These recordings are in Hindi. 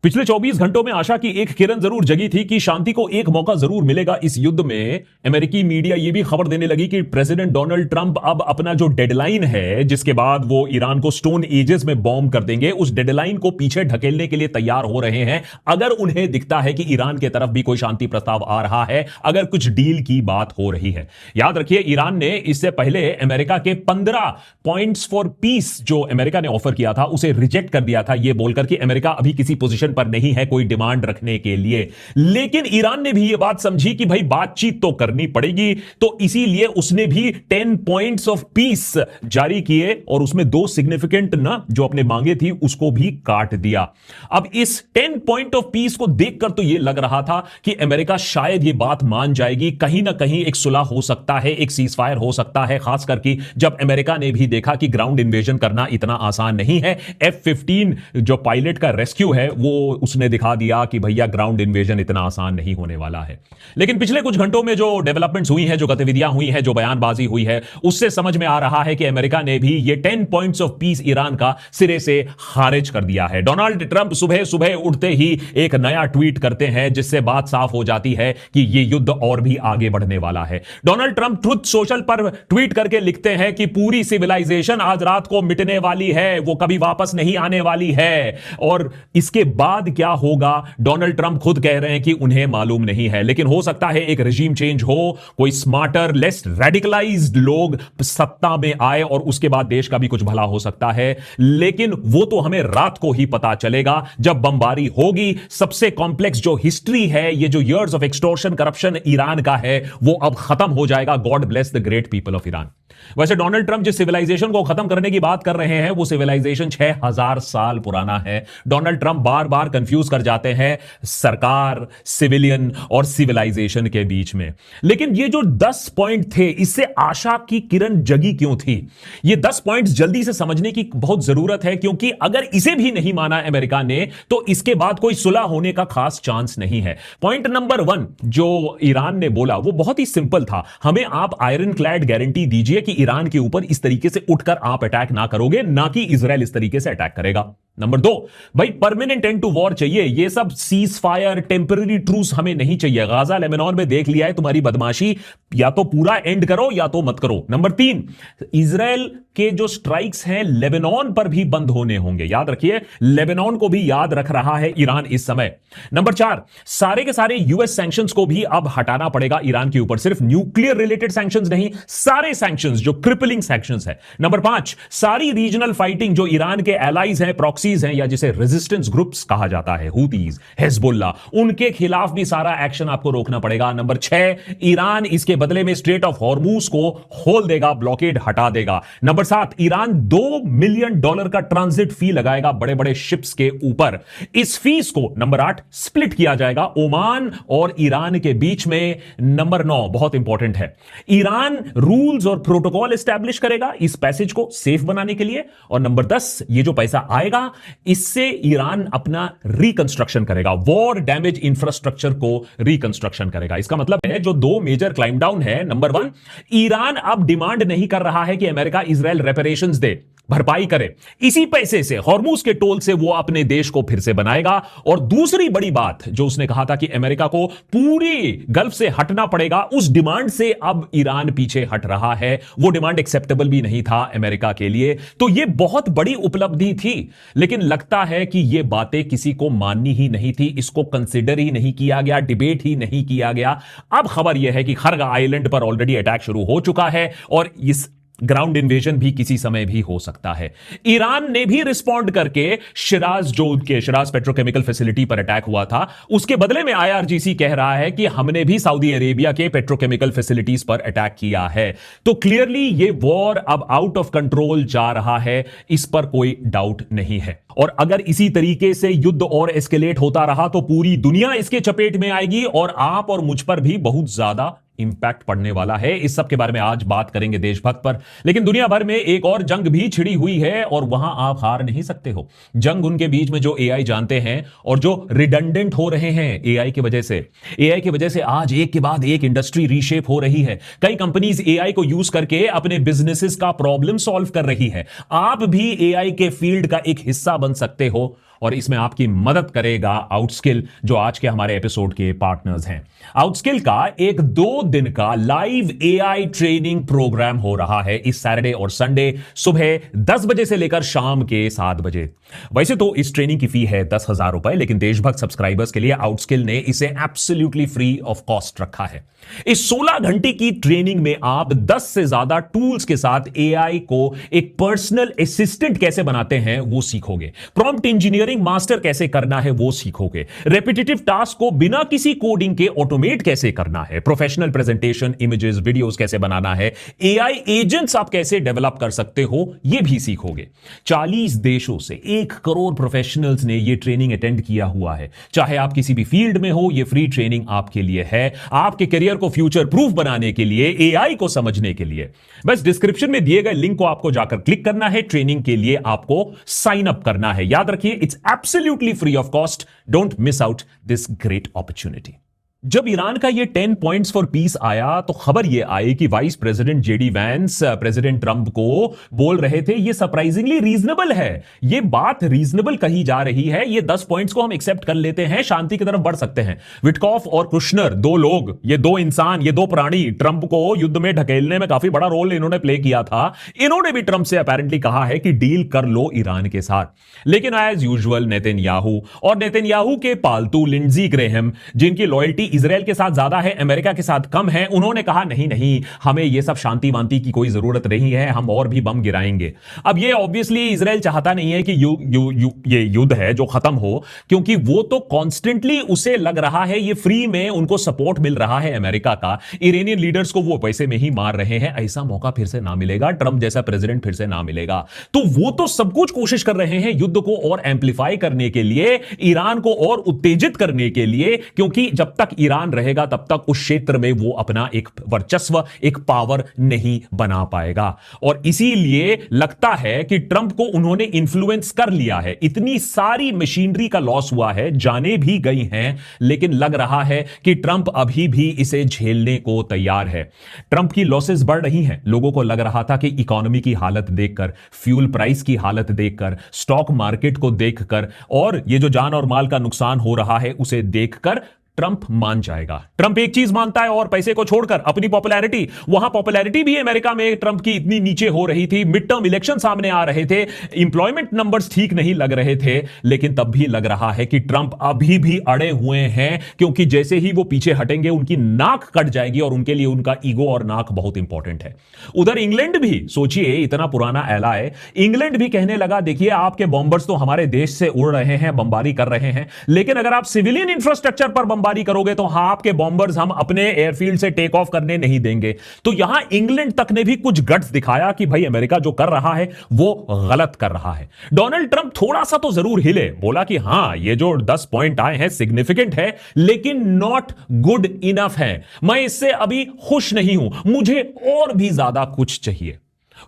पिछले 24 घंटों में आशा की एक किरण जरूर जगी थी कि शांति को एक मौका जरूर मिलेगा इस युद्ध में। अमेरिकी मीडिया यह भी खबर देने लगी कि प्रेसिडेंट डोनाल्ड ट्रंप अब अपना जो डेडलाइन है, जिसके बाद वो ईरान को स्टोन एजेस में बॉम्ब कर देंगे, उस डेडलाइन को पीछे ढकेलने के लिए तैयार हो रहे हैं। अगर उन्हें दिखता है कि ईरान की तरफ भी कोई शांति प्रस्ताव आ रहा है, अगर कुछ डील की बात हो रही है। याद रखिए, ईरान ने इससे पहले अमेरिका के 15 पॉइंट्स फॉर पीस जो अमेरिका ने ऑफर किया था, उसे रिजेक्ट कर दिया था, यह बोलकर कि अमेरिका अभी किसी पोजीशन पर नहीं है कोई डिमांड रखने के लिए। लेकिन ईरान ने भी यह बात समझी कि भाई बातचीत तो करनी पड़ेगी, तो इसीलिए उसने भी 10 पॉइंट्स ऑफ पीस जारी किए और उसमें 2 सिग्निफिकेंट ना जो अपने मांगे थी उसको भी काट दिया। अब इस 10 पॉइंट ऑफ पीस को देखकर तो यह लग रहा था कि अमेरिका शायद यह बात मान जाएगी, कहीं ना कहीं एक सुलह हो सकता है, एक सीज फायर हो सकता है, खास करके जब अमेरिका ने भी देखा कि ग्राउंड इन्वेजन करना इतना आसान नहीं है। F-15 जो पायलट का रेस्क्यू है वो उसने दिखा दिया कि भैया ग्राउंड इन्वेजन इतना आसान नहीं होने वाला है। लेकिन पिछले कुछ घंटों में जो डेवलपमेंट्स हुई हैं, जो गतिविधियां हुई हैं, जो बयानबाजी हुई है, उससे समझ में आ रहा है कि अमेरिका ने भी ये 10 पॉइंट्स ऑफ पीस ईरान का सिरे से खारिज कर दिया है। डोनाल्ड ट्रंप सुबह सुबह उठते ही एक नया ट्वीट करते हैं, जिससे बात साफ हो जाती है कि यह युद्ध और भी आगे बढ़ने वाला है। डोनाल्ड ट्रंप ट्रुथ सोशल पर ट्वीट करके लिखते हैं कि पूरी सिविलाइजेशन आज रात को मिटने वाली है, वो कभी वापस नहीं आने वाली है। और इसके बाद क्या होगा, डोनाल्ड ट्रंप खुद कह रहे हैं कि उन्हें मालूम नहीं है। लेकिन हो सकता है एक रेजिम चेंज हो, कोई स्मार्टर, लेस रेडिकलाइज्ड लोग सत्ता में आए और उसके बाद देश का भी कुछ भला हो सकता है। लेकिन वो तो हमें रात को ही पता चलेगा जब बमबारी होगी। सबसे कॉम्प्लेक्स जो हिस्ट्री है, ये जो years of extortion corruption Iran का है, वो अब खत्म हो जाएगा। God bless the great people of Iran. वैसे डोनाल्ड ट्रंप जिस सिविलाइजेशन को खत्म करने की बात कर रहे हैं, वो सिविलाइजेशन 6000 साल पुराना है। डोनाल्ड ट्रंप बार बार कंफ्यूज कर जाते हैं सरकार, सिविलियन और सिविलाइजेशन के बीच में। लेकिन ये जो 10 पॉइंट थे, इससे आशा की किरण जगी क्यों थी? ये 10 पॉइंट्स जल्दी से समझने की बहुत जरूरत है, क्योंकि अगर इसे भी नहीं माना अमेरिका ने, तो इसके बाद कोई सुलह होने का खास चांस नहीं है। पॉइंट नंबर 1 जो ईरान ने बोला, वो बहुत ही सिंपल था। हमें आप आयरन क्लैड गारंटी दीजिए कि ईरान के ऊपर इस तरीके से उठकर आप अटैक ना करोगे, ना कि इजराइल इस तरीके से अटैक करेगा। नंबर 2, भाई परमानेंट एंड टू वॉर चाहिए। ये सब सीज फायर, टेम्पररी ट्रूस हमें नहीं चाहिए। गाजा लेबनान में देख लिया है तुम्हारी बदमाशी, या तो पूरा एंड करो या तो मत करो। नंबर 3, इजराइल के जो स्ट्राइक्स हैं लेबनान पर भी बंद होने होंगे। याद रखिए, लेबनान को भी याद रख रहा है ईरान इस समय। नंबर 4, सारे के सारे यूएस सैंक्शंस को भी अब हटाना पड़ेगा ईरान के ऊपर। सिर्फ न्यूक्लियर रिलेटेड सैंक्शंस नहीं, सारे सैंक्शंस जो क्रिपलिंग सैंक्शंस है। नंबर 5, सारी रीजनल फाइटिंग जो ईरान के एलाइज हैं, प्रॉक्सी हैं, या जिसे रेजिस्टेंस ग्रुप्स कहा जाता है, हूतीज, हिजबुल्लाह, उनके खिलाफ भी सारा एक्शन आपको रोकना पड़ेगा। नंबर 6, ईरान इसके बदले में स्ट्रेट ऑफ हॉर्मूज को खोल देगा, ब्लॉकेड हटा देगा। नंबर 7, ईरान $2 मिलियन का ट्रांजिट फी लगाएगा बड़े बड़े शिप्स के ऊपर। इस फीस को नंबर 8 स्प्लिट किया जाएगा ओमान और ईरान के बीच में। नंबर 9 बहुत इंपॉर्टेंट है, ईरान रूल्स और प्रोटोकॉल एस्टैब्लिश करेगा इस पैसेज को सेफ बनाने के लिए। और नंबर 10, ये जो पैसा आएगा, इससे ईरान अपना रिकंस्ट्रक्शन करेगा, वॉर डैमेज इंफ्रास्ट्रक्चर को रिकंस्ट्रक्शन करेगा। इसका मतलब है जो 2 मेजर क्लाइम डाउन है। नंबर 1, ईरान अब डिमांड नहीं कर रहा है कि अमेरिका इजराइल रेपरेशंस दे, भरपाई करे। इसी पैसे से, हॉर्मूज के टोल से, वो अपने देश को फिर से बनाएगा। और दूसरी बड़ी बात जो उसने कहा था कि अमेरिका को पूरी गल्फ से हटना पड़ेगा, उस डिमांड से अब ईरान पीछे हट रहा है। वो डिमांड एक्सेप्टेबल भी नहीं था अमेरिका के लिए। तो ये बहुत बड़ी उपलब्धि थी, लेकिन लगता है कि ये बातें किसी को माननी ही नहीं थी, इसको कंसिडर ही नहीं किया गया, डिबेट ही नहीं किया गया। अब खबर यह है कि खर्ग आइलैंड पर ऑलरेडी अटैक शुरू हो चुका है और इस ग्राउंड इन्वेजन भी किसी समय भी हो सकता है। ईरान ने भी रिस्पॉन्ड करके शिराज, जो उनके शिराज पेट्रोकेमिकल फैसिलिटी पर अटैक हुआ था, उसके बदले में आईआरजीसी कह रहा है कि हमने भी सऊदी अरेबिया के पेट्रोकेमिकल फैसिलिटीज पर अटैक किया है। तो क्लियरली ये वॉर अब आउट ऑफ कंट्रोल जा रहा है, इस पर कोई डाउट नहीं है। और अगर इसी तरीके से युद्ध और एस्केलेट होता रहा तो पूरी दुनिया इसके चपेट में आएगी और आप और मुझ पर भी बहुत ज्यादा इंपैक्ट पड़ने वाला है। इस सब के बारे में आज बात करेंगे देशभक्त पर। लेकिन दुनिया भर में एक और जंग भी छिड़ी हुई है और वहां आप हार नहीं सकते हो। जंग उनके बीच में जो एआई जानते हैं और जो रिडंडेंट हो रहे हैं एआई की वजह से। एआई की वजह से आज एक के बाद एक इंडस्ट्री रीशेप हो रही है। कई कंपनीज एआई को यूज करके अपने बिजनेसेस का प्रॉब्लम सॉल्व कर रही है। आप भी एआई के फील्ड का एक हिस्सा बन सकते हो और इसमें आपकी मदद करेगा आउटस्किल, जो आज के हमारे एपिसोड के पार्टनर्स हैं। आउटस्किल का एक 2 दिन का लाइव एआई ट्रेनिंग प्रोग्राम हो रहा है इस सैटरडे और संडे सुबह 10 बजे से लेकर शाम के 7 बजे। वैसे तो इस ट्रेनिंग की फी है 10,000 रुपए, लेकिन देशभक्त सब्सक्राइबर्स के लिए आउटस्किल ने इसे एब्सोल्युटली फ्री ऑफ कॉस्ट रखा है। इस 16 घंटे की ट्रेनिंग में आप 10 से ज्यादा टूल्स के साथ एआई को एक पर्सनल असिस्टेंट कैसे बनाते हैं वो सीखोगे, प्रॉम्प्ट इंजीनियरिंग मास्टर कैसे करना है वो सीखोगे, रेपिटेटिव टास्क को बिना किसी कोडिंग के ऑटोमेट कैसे करना है, प्रोफेशनल प्रेजेंटेशन, इमेजेस, वीडियोस कैसे बनाना है, एआई एजेंट्स आप कैसे डेवलप कर सकते हो ये भी सीखोगे। 40 देशों से 1 करोड़ प्रोफेशनल्स ने ये ट्रेनिंग अटेंड किया हुआ है। चाहे आप किसी भी फील्ड में हो, ये फ्री ट्रेनिंग आपके लिए है, आपके करियर को फ्यूचर प्रूफ बनाने के लिए, एआई को समझने के लिए। बस डिस्क्रिप्शन में दिए गए लिंक को आपको जाकर क्लिक करना है, ट्रेनिंग के लिए आपको साइन अप करना है। याद रखिए, it's absolutely free of cost. Don't miss out this great opportunity. जब ईरान का ये 10 पॉइंट्स फॉर पीस आया तो खबर ये आई कि vice president JD Vance president Trump को बोल रहे थे ये सरप्राइजिंगली रीजनेबल है। ये बात रीजनेबल कही जा रही है, ये 10 पॉइंट्स को हम एक्सेप्ट कर लेते हैं, शांति की तरफ बढ़ सकते हैं। विटकॉफ और कुशनर, 2 लोग, ये 2 इंसान, ये 2 प्राणी ट्रंप को युद्ध में ढकेलने में काफी बड़ा रोल इन्होंने प्ले किया था। इन्होंने भी ट्रंप से अपेरेंटली कहा है कि डील कर लो ईरान के साथ। लेकिन एज यूजुअल नेतन्याहू और नेतन्याहू के पालतू लिंडजी ग्रेहम, जिनकी लॉयल्टी इजराइल के साथ ज्यादा है, अमेरिका के साथ कम है, उन्होंने कहा नहीं नहीं, हमें यह सब शांति वांति की कोई जरूरत नहीं है, हम और भी बम गिराएंगे। अब ये ऑब्वियसली इजराइल चाहता नहीं है कि ये युद्ध है जो खत्म हो, क्योंकि वो तो कॉन्स्टेंटली उसे लग रहा है ये फ्री में उनको सपोर्ट मिल रहा है अमेरिका का। इरानियन लीडर्स को वो पैसे में ही मार रहे हैं, ऐसा मौका फिर से ना मिलेगा, ट्रंप जैसा प्रेसिडेंट फिर से ना मिलेगा। तो वो तो सब कुछ कोशिश कर रहे हैं युद्ध को और एम्पलीफाई करने के लिए, ईरान को और उत्तेजित करने के लिए, क्योंकि जब तक ईरान रहेगा तब तक उस क्षेत्र में वो अपना एक वर्चस्व, एक पावर नहीं बना पाएगा। और इसीलिए लगता है कि ट्रंप को उन्होंने इन्फ्लुएंस कर लिया है। इतनी सारी मशीनरी का लॉस हुआ है, जाने भी गई हैं, लेकिन लग रहा है कि ट्रंप अभी भी इसे झेलने को तैयार है। ट्रंप की लॉसेस बढ़ रही हैं। लोगों को लग रहा था कि इकोनॉमी की हालत देखकर, फ्यूल प्राइस की हालत देखकर, स्टॉक मार्केट को देखकर और ये जो जान और माल का नुकसान हो रहा है उसे देखकर ट्रंप मान जाएगा। ट्रंप एक चीज मानता है और पैसे को छोड़कर अपनी पॉपुलैरिटी, वहां पॉपुलैरिटी भी अमेरिका में ट्रंप की इतनी नीचे हो रही थी, मिड टर्म इलेक्शन सामने आ रहे थे, इंप्लॉयमेंट नंबर्स ठीक नहीं लग रहे थे, लेकिन तब भी लग रहा है कि ट्रंप अभी भी अड़े हुए हैं, क्योंकि जैसे ही वो पीछे हटेंगे उनकी नाक कट जाएगी और उनके लिए उनका ईगो और नाक बहुत इंपॉर्टेंट है। उधर इंग्लैंड भी, सोचिए इतना पुराना एलाय, इंग्लैंड भी कहने लगा देखिए आपके बॉम्बर्स तो हमारे देश से उड़ रहे हैं, बमबारी कर रहे हैं, लेकिन अगर आप सिविलियन इंफ्रास्ट्रक्चर पर बमबारी करोगे तो हाँ, आपके बॉम्बर्स हम अपने एयरफील्ड से टेक ऑफ करने नहीं देंगे। तो यहां इंग्लैंड तक ने भी कुछ गट्स दिखाया कि भाई अमेरिका जो कर रहा है वो गलत कर रहा है। डोनाल्ड ट्रंप थोड़ा सा तो जरूर हिले, बोला कि हां ये जो 10 पॉइंट आए हैं सिग्निफिकेंट है, लेकिन नॉट गुड इनफ है, मैं इससे अभी खुश नहीं हूं, मुझे और भी ज्यादा कुछ चाहिए।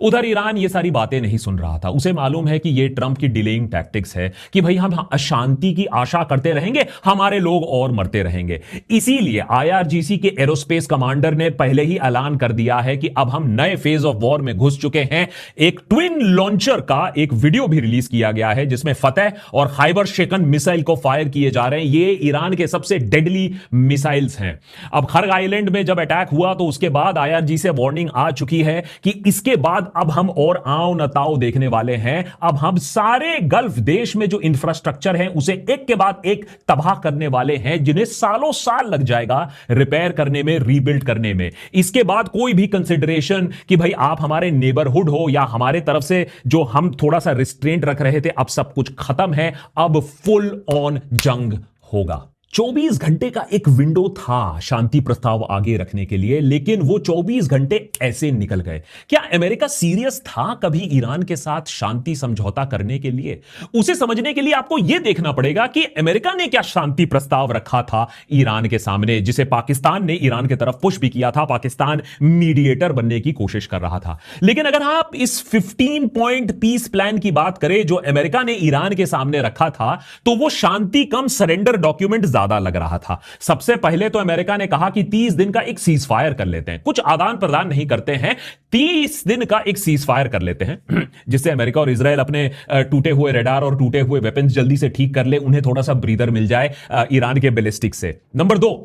उधर ईरान ये सारी बातें नहीं सुन रहा था। उसे मालूम है कि ये ट्रंप की डिलेइंग टैक्टिक्स है कि भाई हम अशांति की आशा करते रहेंगे, हमारे लोग और मरते रहेंगे। इसीलिए आईआरजीसी के एरोस्पेस कमांडर ने पहले ही ऐलान कर दिया है कि अब हम नए फेज ऑफ वॉर में घुस चुके हैं। एक ट्विन लॉन्चर का एक वीडियो भी रिलीज किया गया है जिसमें फतेह और खाइबर शेकन मिसाइल को फायर किए जा रहे हैं। ये ईरान के सबसे डेडली मिसाइल्स हैं। अब खर्ग आइलैंड में जब अटैक हुआ तो उसके बाद आईआरजी से वार्निंग आ चुकी है कि इसके बाद अब हम और आओ नताओ देखने वाले हैं। अब हम सारे गल्फ देश में जो इंफ्रास्ट्रक्चर है उसे एक के बाद एक तबाह करने वाले हैं, जिन्हें सालों साल लग जाएगा रिपेयर करने में, रीबिल्ड करने में। इसके बाद कोई भी कंसिडरेशन कि भाई आप हमारे नेबरहुड हो या हमारे तरफ से जो हम थोड़ा सा रिस्ट्रेंट रख रहे थे, अब सब कुछ खत्म है, अब फुल ऑन जंग होगा। 24 घंटे का एक विंडो था शांति प्रस्ताव आगे रखने के लिए, लेकिन वो 24 घंटे ऐसे निकल गए। क्या अमेरिका सीरियस था कभी ईरान के साथ शांति समझौता करने के लिए? उसे समझने के लिए आपको यह देखना पड़ेगा कि अमेरिका ने क्या शांति प्रस्ताव रखा था ईरान के सामने, जिसे पाकिस्तान ने ईरान की तरफ पुश भी किया था। पाकिस्तान मीडिएटर बनने की कोशिश कर रहा था। लेकिन अगर आप इस 15 पॉइंट पीस प्लान की बात करें जो अमेरिका ने ईरान के सामने रखा था, तो वो शांति कम सरेंडर डॉक्यूमेंट ज्यादा लग रहा था। सबसे पहले तो अमेरिका ने कहा कि 30 दिन का एक सीज फायर कर लेते हैं, कुछ आदान प्रदान नहीं करते हैं, 30 दिन का एक सीज फायर कर लेते हैं जिससे अमेरिका और इजराइल अपने टूटे हुए रडार और टूटे हुए वेपन्स जल्दी से ठीक कर ले, उन्हें थोड़ा सा ब्रीदर मिल जाए ईरान के बैलिस्टिक से। Number 2,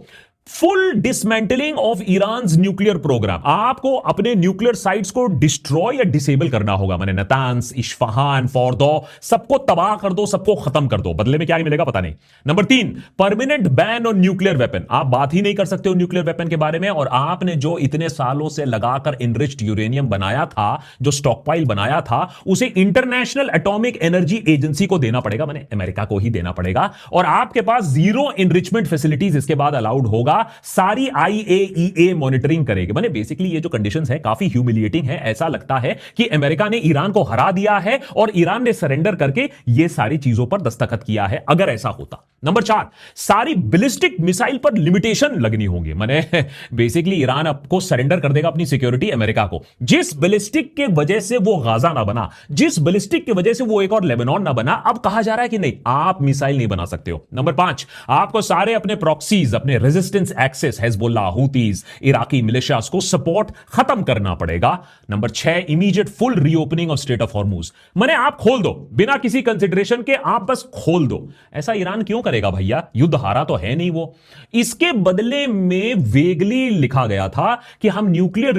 full dismantling of Iran nuclear programme. आपको अपने न्यूक्लियर साइट्स को डिस्ट्रॉय या डिसेबल करना होगा, माने नतांस, इस्फहान, फोर्दो, सबको तबाह कर दो, सबको खत्म कर दो। बदले में क्या मिलेगा पता नहीं। Number 3, permanent ban on nuclear weapon. आप बात ही नहीं कर सकते हो न्यूक्लियर वेपन के बारे में, और आपने जो इतने सालों से लगाकर इनरिच्ड यूरेनियम बनाया था, जो स्टॉकपाइल बनाया था, उसे इंटरनेशनल एटॉमिक एनर्जी एजेंसी को देना पड़ेगा, माने अमेरिका को ही देना पड़ेगा। और आपके पास जीरो इनरिचमेंट फैसिलिटीज इसके बाद अलाउड होगा। सारी IAEA मॉनिटरिंग करेगी। माने बेसिकली ये जो कंडीशंस है काफी ह्यूमिलिएटिंग है। ऐसा लगता है कि अमेरिका ने ईरान को हरा दिया है और ईरान ने सरेंडर करके ये सारी चीजों पर दस्तखत किया है, अगर ऐसा होता। नंबर 4, सारी बैलिस्टिक मिसाइल पर लिमिटेशन लगनी होंगी। माने बेसिकली ईरान आपको सरेंडर कर देगा अपनी सिक्योरिटी अमेरिका को। जिस बैलिस्टिक के वजह से वो गाजा ना बना, जिस बैलिस्टिक की वजह से वो एक और लेबनान ना बना, अब कहा जा रहा है कि नहीं, आप मिसाइल नहीं बना सकते हो। नंबर 5, आपको सारे अपने प्रॉक्सीज, अपने resistance axis, Hezbollah, Houthis, Iraqi militias को सपोर्ट खत्म करना पड़ेगा। Number 6, immediate full reopening of strait of Hormuz. माने आप खोल दो बिना किसी कंसिडरेशन के, आप बस खोल दो। ऐसा ईरान क्यों करेगा भैया, युद्ध हारा तो है नहीं वो। इसके बदले में वेगली लिखा गया था कि हम न्यूक्लियर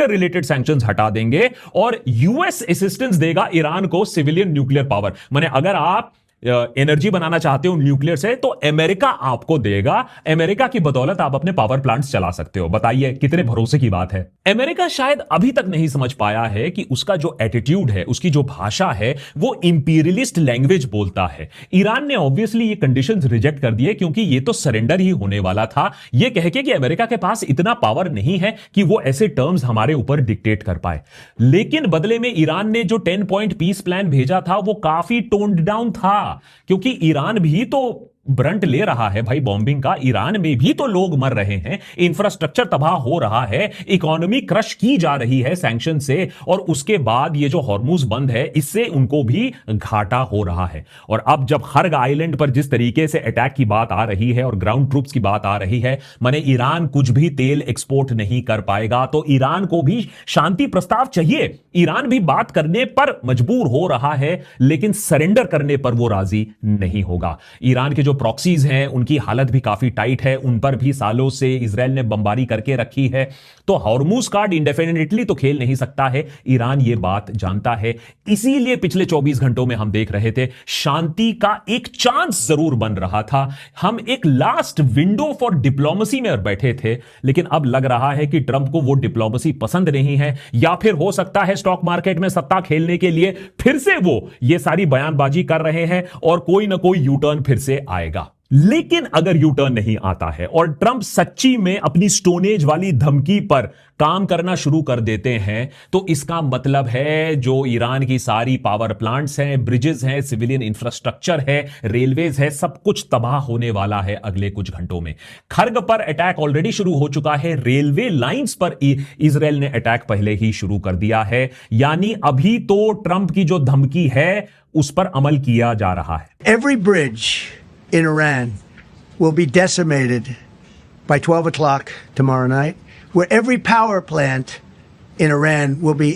रिलेटेड सैंक्शंस हटा देंगे और यूएस असिस्टेंस देगा ईरान को सिविलियन न्यूक्लियर पावर। माने अगर आप एनर्जी बनाना चाहते हो न्यूक्लियर से, तो अमेरिका आपको देगा, अमेरिका की बदौलत आप अपने पावर प्लांट्स चला सकते हो। बताइए कितने भरोसे की बात है। अमेरिका शायद अभी तक नहीं समझ पाया है कि उसका जो एटीट्यूड है, उसकी जो भाषा है, वो इंपीरियलिस्ट लैंग्वेज बोलता है। ईरान ने ऑब्वियसली ये कंडीशंस रिजेक्ट कर दिए, क्योंकि ये तो सरेंडर ही होने वाला था, ये कह के कि अमेरिका के पास इतना पावर नहीं है कि वो ऐसे टर्म्स हमारे ऊपर डिक्टेट कर पाए। लेकिन बदले में ईरान ने जो 10 पॉइंट पीस प्लान भेजा था, वो काफी टोन्ड डाउन था, क्योंकि ईरान भी तो ब्रंट ले रहा है भाई बॉम्बिंग का। ईरान में भी तो लोग मर रहे हैं, इंफ्रास्ट्रक्चर तबाह हो रहा है, इकोनॉमी क्रश की जा रही है सैंक्शन से, और उसके बाद ये जो हॉर्मुज बंद है, इससे उनको भी घाटा हो रहा है। और अब जब खर्ग आइलैंड पर जिस तरीके से अटैक की बात आ रही है और ग्राउंड ट्रूप्स की बात आ रही है, माने ईरान कुछ भी तेल एक्सपोर्ट नहीं कर पाएगा। तो ईरान को भी शांति प्रस्ताव चाहिए। ईरान भी बात करने पर मजबूर हो रहा है, लेकिन सरेंडर करने पर वो राजी नहीं होगा। ईरान के जो प्रॉक्सीज हैं, उनकी हालत भी काफी टाइट है, उन पर भी सालों से इजराइल ने बमबारी करके रखी है। तो हॉर्मुज कार्ड इंडेफिनिटली तो खेल नहीं सकता है, ईरान ये बात जानता है। इसीलिए पिछले 24 घंटों में हम देख रहे थे शांति का एक चांस जरूर बन रहा था। हम एक लास्ट विंडो फॉर डिप्लोमेसी में बैठे थे, लेकिन अब लग रहा है कि ट्रंप को वो डिप्लोमेसी पसंद नहीं है, या फिर हो सकता है स्टॉक मार्केट में सत्ता खेलने के लिए फिर से वो ये सारी बयानबाजी कर रहे हैं और कोई ना कोई यू टर्न फिर से आएगा। लेकिन अगर यू टर्न नहीं आता है और ट्रंप सच्ची में अपनी स्टोनेज वाली धमकी पर काम करना शुरू कर देते हैं, तो इसका मतलब है जो ईरान की सारी पावर प्लांट्स हैं, ब्रिजेस हैं, सिविलियन इंफ्रास्ट्रक्चर है, रेलवेज है, सब कुछ तबाह होने वाला है अगले कुछ घंटों में। खर्ग पर अटैक ऑलरेडी शुरू हो चुका है, रेलवे लाइंस पर इजराइल ने अटैक पहले ही शुरू कर दिया है। यानी अभी तो ट्रंप की जो धमकी है उस पर अमल किया जा रहा है। Every bridge in Iran will be decimated by 12 o'clock tomorrow night, where every power plant in Iran will be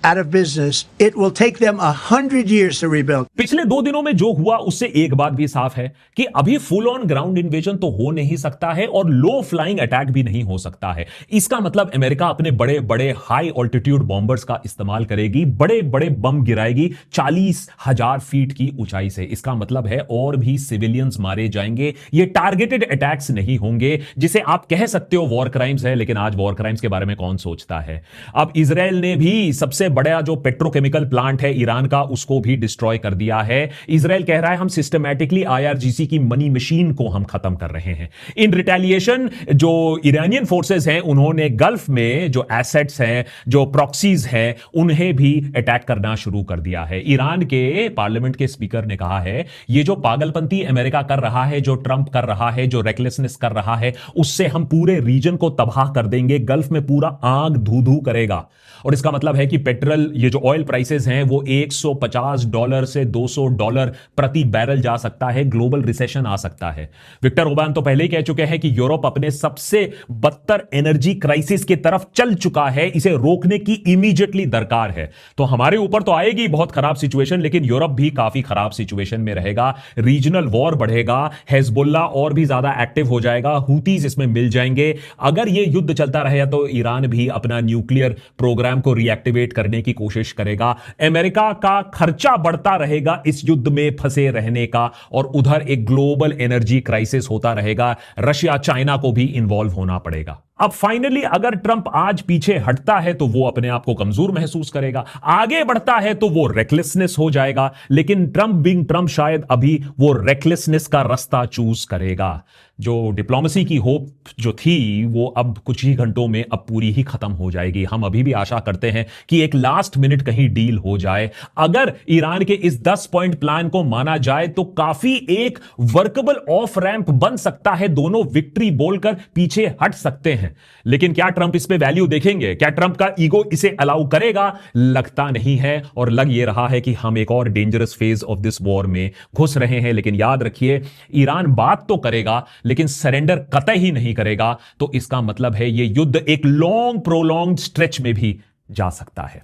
out of business. It will take them 100 years to rebuild. पिछले 2 दिनों में जो हुआ उससे एक बात भी साफ है कि अभी फुल ऑन ग्राउंड इन्वेजन तो हो नहीं सकता है और लो फ्लाइंग अटैक भी नहीं हो सकता है। इसका मतलब अमेरिका अपने बड़े बड़े हाई ऑल्टीट्यूड बॉम्बर्स का इस्तेमाल करेगी, बड़े बड़े बम गिराएगी 40,000 फीट की ऊंचाई से। इसका मतलब है और भी सिविलियंस मारे जाएंगे। ये टारगेटेड अटैक्स नहीं होंगे, जिसे आप कह सकते हो वॉर क्राइम्स है, लेकिन आज वॉर क्राइम्स के बारे में कौन सोचता है। अब इजराइल ने भी सबसे बड़ा जो पेट्रोकेमिकल प्लांट है ईरान का, उसको भी डिस्ट्रॉय कर दिया है। इजराइल कह रहा है हम सिस्टमैटिकली IRGC की मनी मशीन को हम खत्म कर रहे हैं। इन रिटेलिएशन जो ईरानियन फोर्सेस हैं, उन्होंने गल्फ में जो एसेट्स हैं, जो प्रॉक्सीज हैं, उन्हें भी अटैक करना शुरू कर दिया है। ईरान के पार्लियामेंट के स्पीकर ने कहा है ये जो पागलपंती अमेरिका कर रहा है, जो ट्रंप कर रहा है, जो रेकलेसनेस कर रहा है, उससे हम पूरे रीजन को तबाह कर देंगे। गल्फ में पूरा आग धू धू करेगा। और इसका मतलब है कि पेट्रोल, ये जो ऑयल प्राइसेस हैं वो $150 से $200 प्रति बैरल जा सकता है, ग्लोबल रिसेशन आ सकता है। विक्टर ओरबान तो पहले ही कह चुके हैं कि यूरोप अपने सबसे बदतर एनर्जी क्राइसिस की तरफ चल चुका है, इसे रोकने की इमीडिएटली दरकार है। तो हमारे ऊपर तो आएगी बहुत खराब सिचुएशन, लेकिन यूरोप भी काफी खराब सिचुएशन में रहेगा। रीजनल वॉर बढ़ेगा, हिजबुल्लाह और भी ज्यादा एक्टिव हो जाएगा, हूतीज इसमें मिल जाएंगे। अगर यह युद्ध चलता रहे तो ईरान भी अपना न्यूक्लियर प्रोग्राम को रिएक्टिवेट करने की कोशिश करेगा। अमेरिका का खर्चा बढ़ता रहेगा इस युद्ध में फंसे रहने का, और उधर एक ग्लोबल एनर्जी क्राइसिस होता रहेगा। रशिया, चाइना को भी इन्वॉल्व होना पड़ेगा। अब फाइनली अगर ट्रंप आज पीछे हटता है तो वो अपने आप को कमजोर महसूस करेगा, आगे बढ़ता है तो वो रेकलेसनेस हो जाएगा। लेकिन ट्रंप बिंग ट्रंप शायद अभी वो रेकलेसनेस का रास्ता चूज करेगा। जो डिप्लोमेसी की होप जो थी वो अब कुछ ही घंटों में अब पूरी ही खत्म हो जाएगी। हम अभी भी आशा करते हैं कि एक लास्ट मिनट कहीं डील हो जाए। अगर ईरान के इस 10 पॉइंट प्लान को माना जाए तो काफी एक वर्केबल ऑफ रैंप बन सकता है, दोनों विक्ट्री बोलकर पीछे हट सकते हैं। लेकिन क्या ट्रंप इस पे वैल्यू देखेंगे? क्या ट्रंप का ईगो इसे अलाउ करेगा? लगता नहीं है, और लग ये रहा है कि हम एक और dangerous phase of this war में घुस रहे हैं। लेकिन याद रखिए, ईरान बात तो करेगा लेकिन सरेंडर कतई ही नहीं करेगा। तो इसका मतलब है यह युद्ध एक लॉन्ग प्रोलॉन्ग्ड स्ट्रेच में भी जा सकता है।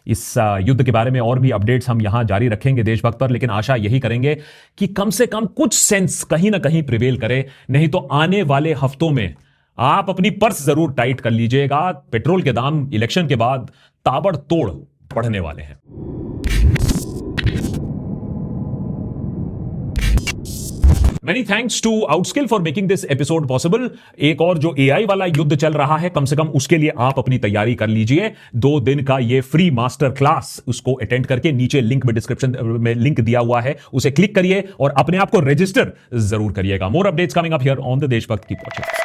इस युद्ध के बारे में और भी अपडेट्स हम यहां जारी रखेंगे देशभक्त पर, लेकिन आशा यही करेंगे कि कम से कम कुछ सेंस कहीं ना कहीं प्रिवेल करे। नहीं तो आने वाले हफ्तों में आप अपनी पर्स जरूर टाइट कर लीजिएगा। पेट्रोल के दाम इलेक्शन के बाद ताबड़तोड़ बढ़ने वाले हैं। Many thanks to Outskill for making this episode possible। एक और जो AI वाला युद्ध चल रहा है, कम से कम उसके लिए आप अपनी तैयारी कर लीजिए। 2 दिन का ये फ्री मास्टर क्लास, उसको अटेंड करके नीचे लिंक में डिस्क्रिप्शन में लिंक दिया हुआ है, उसे क्लिक करिए और अपने आप को रजिस्टर जरूर करिएगा। More updates coming up here on the देशभक्त की पॉडकास्ट।